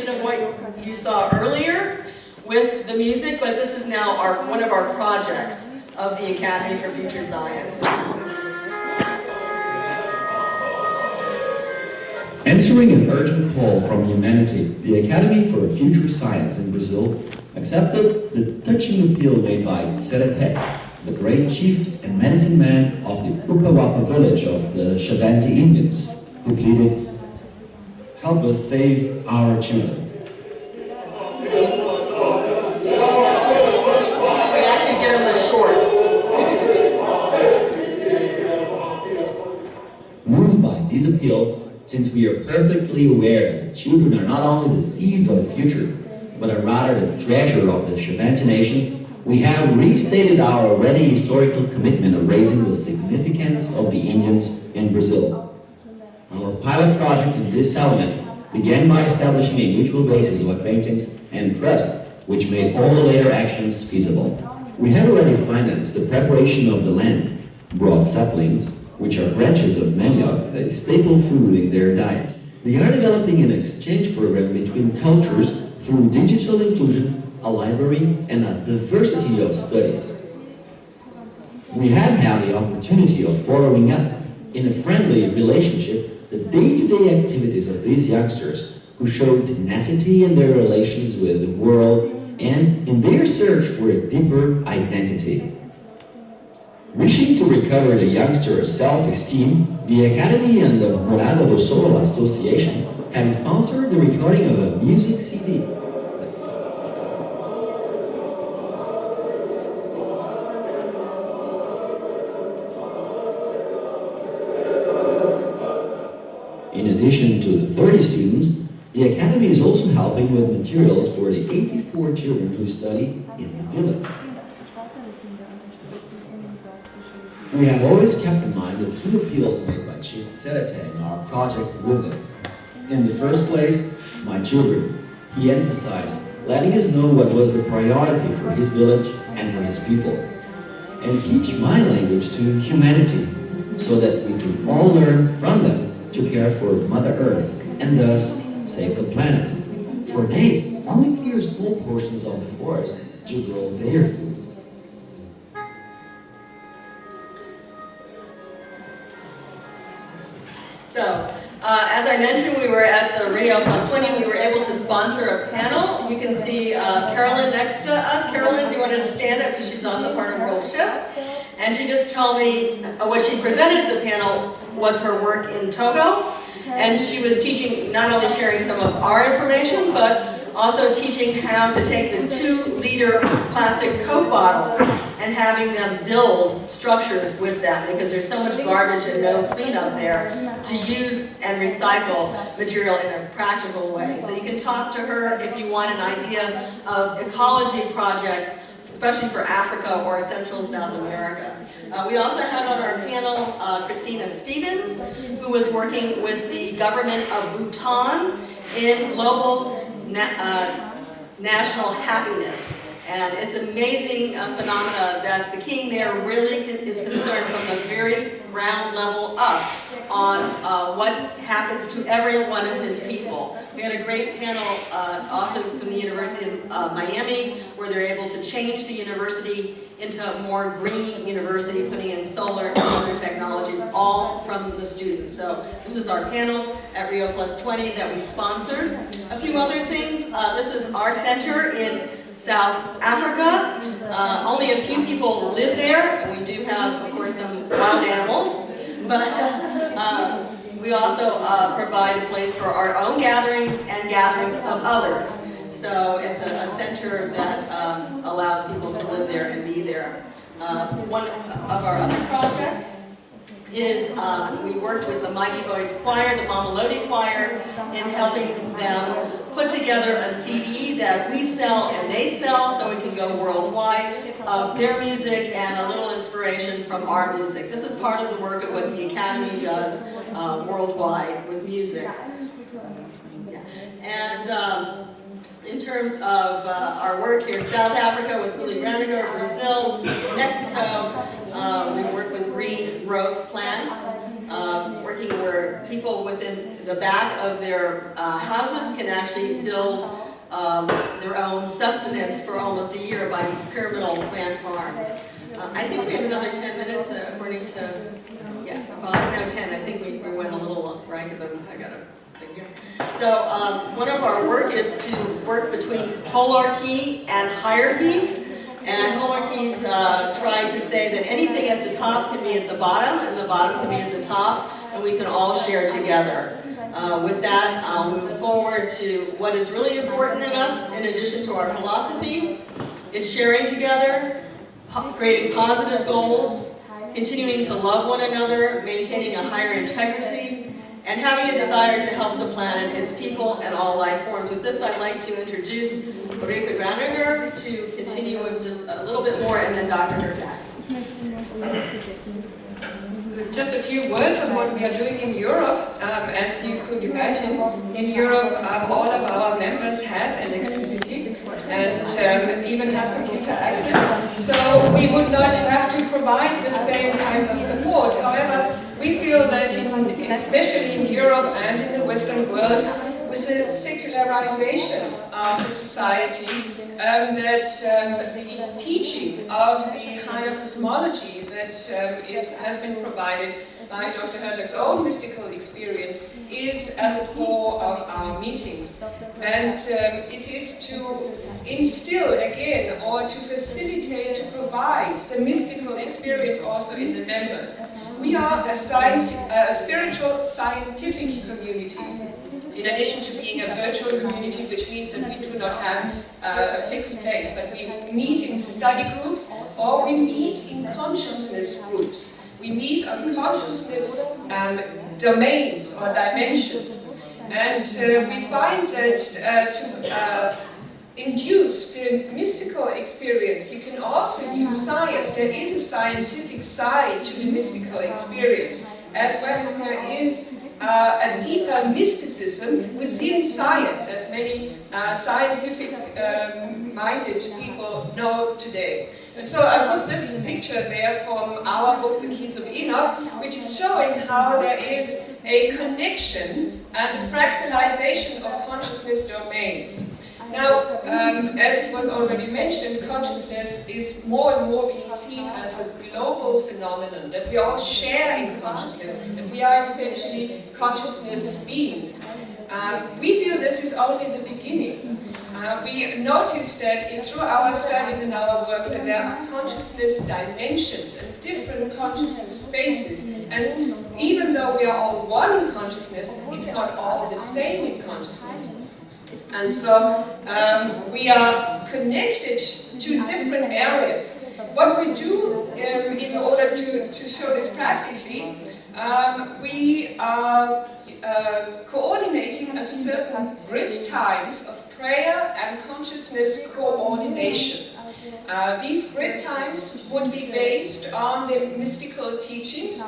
continuation of what you saw earlier with the music, but this is now one of our projects of the Academy for Future Science. Answering an urgent call from humanity, the Academy for Future Science in Brazil accepted the touching appeal made by Hurtak, the great chief and medicine man of the Upawapa village of the Xavante Indians, who pleaded, "Help us save our children." We actually get him the shorts. Moved by this appeal, since we are perfectly aware that the children are not only the seeds of the future, but are rather the treasure of the Xavante nation, we have restated our already historical commitment of raising the significance of the Indians in Brazil. Our pilot project in this element began by establishing a mutual basis of acquaintance and trust, which made all the later actions feasible. We have already financed the preparation of the land, brought saplings, which are branches of manioc, a staple food in their diet. They are developing an exchange program between cultures through digital inclusion, a library, and a diversity of studies. We have had the opportunity of following up in a friendly relationship the day-to-day activities of these youngsters who show tenacity in their relations with the world and in their search for a deeper identity. Wishing to recover the youngster's self-esteem, the Academy and the Morada do Sol Association have sponsored the recording of a music CD. In addition to the 30 students, the Academy is also helping with materials for the 84 children who study in the village. We have always kept in mind the two appeals made by Chief Hurtak in our project with them. In the first place, my children, he emphasized letting us know what was the priority for his village and for his people, and teach my language to humanity, so that we can all learn from them to care for Mother Earth and thus save the planet. For they only clear small portions of the forest to grow their food. So, as I mentioned, we were at the Rio Plus 20. We were able to sponsor a panel. You can see Carolyn next to us. Carolyn, do you want to stand up because she's also part of World Shift? And she just told me what she presented at the panel was her work in Togo. And she was teaching, not only sharing some of our information, but also teaching how to take the 2-liter plastic Coke bottles and having them build structures with them, because there's so much garbage and no cleanup there, to use and recycle material in a practical way. So you can talk to her if you want an idea of ecology projects, especially for Africa or Central South America. We also had on our panel Christina Stevens, who was working with the government of Bhutan in global national happiness. And it's an amazing phenomena that the king there really is concerned from the very ground level up on what happens to every one of his people. We had a great panel also from the University of Miami, where they're able to change the university into a more green university, putting in solar and other technologies, all from the students. So this is our panel at Rio Plus 20 that we sponsored. A few other things. This is our center in South Africa. Only a few people live there. We do have, of course, some wild animals, but we also provide a place for our own gatherings and gatherings of others. So it's a center that allows people to live there and be there. One of our other projects is we worked with the Mighty Voice Choir, the Mamelodi Choir, in helping them put together a CD that we sell and they sell, so it can go worldwide, of their music and a little inspiration from our music. This is part of the work of what the Academy does worldwide with music. And in terms of our work here, South Africa with Willy Brandenburg, Brazil, Mexico, we work with green growth plants, working where people within the back of their houses can actually build their own sustenance for almost a year by these pyramidal plant farms. I think we have another 10 minutes according to, yeah, 5, no 10, I think we went a little, right, because I got a thing here. So one of our work is to work between holarchy and hierarchy. And holarchies try to say that anything at the top can be at the bottom, and the bottom can be at the top, and we can all share together. With that, I'll move forward to what is really important in us, in addition to our philosophy. It's sharing together, creating positive goals, continuing to love one another, maintaining a higher integrity, and having a desire to help the planet, its people, and all life forms. With this, I'd like to introduce Ulrike Graninger to continue with just a little bit more, and then Dr. Hurtak. Just a few words on what we are doing in Europe. As you could imagine, in Europe, all of our members have electricity and even have computer access. So we would not have to provide the same kind of support. However, we feel that, especially in Europe and in the Western world, with the secularization of the society, that the teaching of the higher cosmology that has been provided by Dr. Hurtak's own mystical experience is at the core of our meetings. And it is to instill again, or to facilitate, to provide the mystical experience also in the members. We are a spiritual scientific community, in addition to being a virtual community, which means that we do not have a fixed place, but we meet in study groups, or we meet in consciousness groups. We meet on consciousness domains or dimensions. And we find that to induce the mystical experience, you can also use science. There is a scientific side to the mystical experience, as well as there is a deeper mysticism within science, as many scientific-minded people know today. And so I put this picture there from our book, The Keys of Enoch, which is showing how there is a connection and fractalization of consciousness domains. Now, as it was already mentioned, consciousness is more and more being seen as a global phenomenon, that we all share in consciousness, that we are essentially consciousness beings. We feel this is only the beginning. We noticed that through our studies and our work that there are consciousness dimensions and different consciousness spaces. And even though we are all one in consciousness, it's not all the same in consciousness. And so we are connected to different areas. What we do in order to show this practically, we are coordinating at certain grid times of prayer and consciousness coordination. These grid times would be based on the mystical teachings.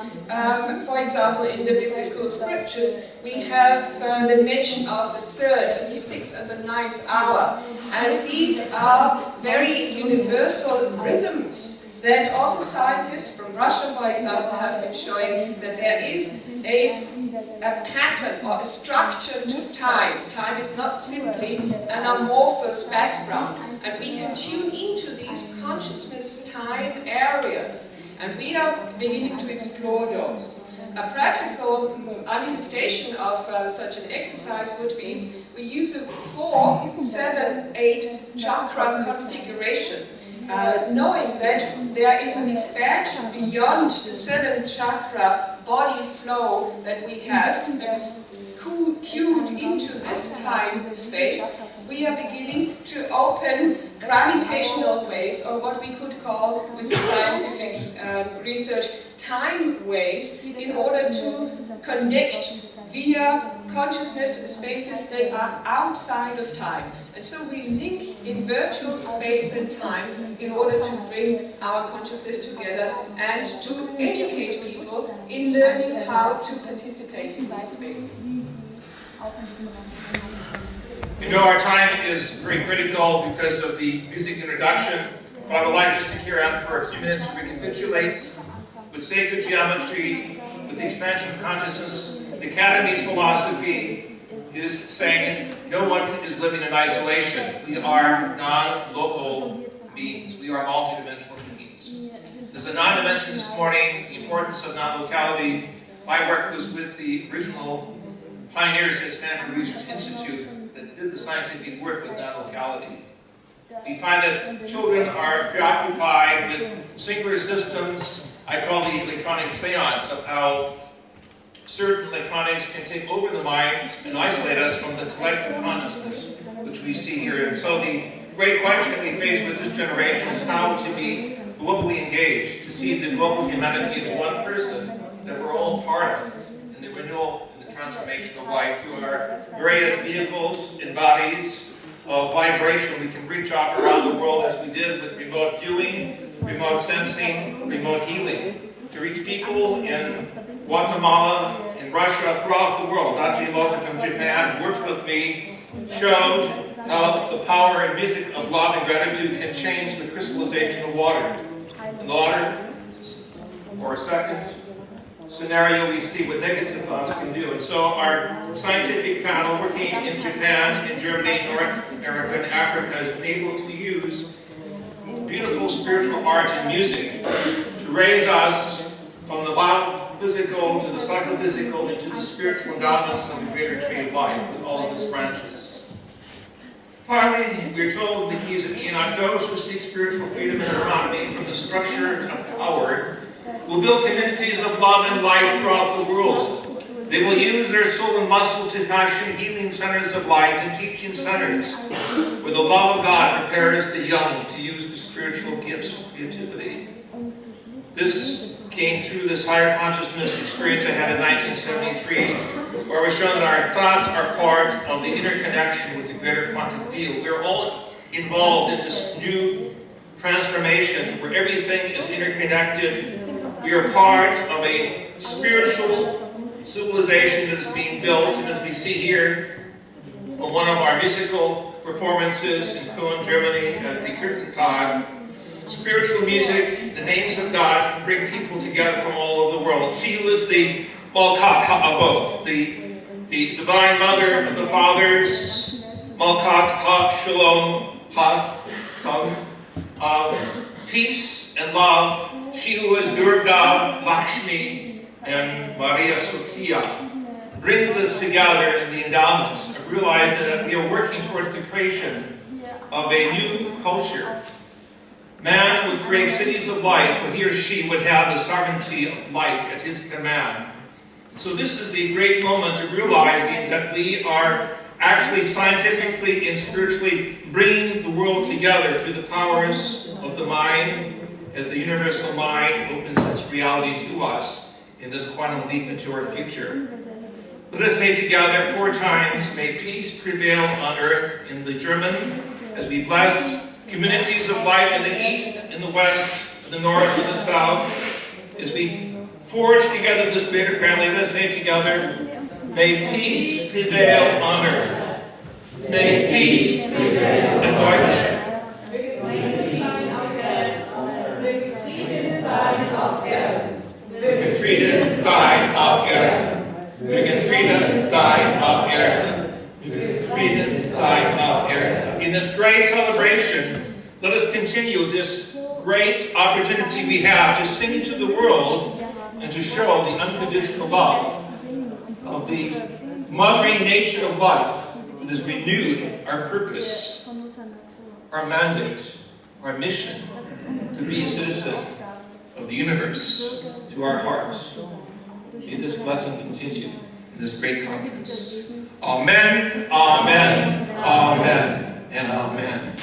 For example, in the biblical scriptures, we have the mention of the 3rd, and the 6th, and the 9th hour, as these are very universal rhythms that also scientists from Russia, for example, have been showing that there is a pattern or a structure to time. Time is not simply an amorphous background, and we can tune into these consciousness time areas, and we are beginning to explore those. A practical manifestation of such an exercise would be, we use a 4, 7, 8 chakra configuration. Knowing that there is an expansion beyond the 7 chakra body flow that we have, that is cued into this time space, we are beginning to open gravitational waves, or what we could call, with scientific research, time waves, in order to connect via consciousness spaces that are outside of time. And so we link in virtual space and time in order to bring our consciousness together and to educate people in learning how to participate in these spaces. You know, our time is very critical because of the music introduction, but I would like just to carry on for a few minutes to recapitulate with sacred geometry, with the expansion of consciousness, the The Academy's philosophy is saying no one is living in isolation. We are non-local beings. We are multidimensional beings. As Ananda mentioned this morning, the importance of non-locality. My work was with the original pioneers at Stanford Research Institute that did the scientific work with non-locality. We find that children are preoccupied with singular systems. I call the electronic seance of how certain electronics can take over the mind and isolate us from the collective consciousness which we see here. And so the great question we face with this generation is how to be globally engaged, to see the global humanity as one person that we're all part of in the renewal and the transformation of life through our various vehicles and bodies of vibration. We can reach out around the world as we did with remote viewing, remote sensing, remote healing, to reach people in Guatemala, in Russia, throughout the world. Dachi Mota from Japan worked with me, showed how the power and music of love and gratitude can change the crystallization of water. In the water, for a second scenario, we see what negative thoughts can do. And so our scientific panel working in Japan, in Germany, North America, and Africa has been able to use beautiful spiritual art and music to raise us from the physical to the psychophysical into the spiritual endowments of the greater tree of life with all of its branches. Finally, we're told in the Keys of Enoch, those who seek spiritual freedom and autonomy from the structure of power will build communities of love and light throughout the world. They will use their soul and muscle to fashion healing centers of light and teaching centers where the love of God prepares the young to use the spiritual gifts of creativity. This came through this higher consciousness experience I had in 1973, where it was shown that our thoughts are part of the interconnection with the greater quantum field. We're all involved in this new transformation where everything is interconnected. We are part of a spiritual civilization that is being built, and as we see here on one of our musical performances in Köln, Germany at the Hurtak, spiritual music, the names of God can bring people together from all over the world. She who is the Malkat Ha'avot, the divine mother of the fathers, Malkat Ha Shalom Ha, peace and love. She who is Durga, Lakshmi, and Maria Sophia, brings us together in the endowments of realizing that we are working towards the creation of a new culture. Man would create cities of light, where he or she would have the sovereignty of light at his command. So this is the great moment of realizing that we are actually scientifically and spiritually bringing the world together through the powers of the mind, as the universal mind opens its reality to us in this quantum leap into our future. Let us say together 4 times, may peace prevail on earth, in the German, as we bless communities of light in the east, in the west, in the north, and the south. As we forge together this greater family, let us say together, may peace prevail on earth. May peace prevail in Deutsch. Möge Frieden sein auf Erden. Möge Frieden sein auf Erden. Möge Frieden sein auf Erden. In this great celebration, let us continue this great opportunity we have to sing to the world and to show the unconditional love of the mothering nature of life that has renewed our purpose, our mandate, our mission to be a citizen of the universe through our hearts. May this blessing continue in this great conference. Amen, amen, amen, and amen.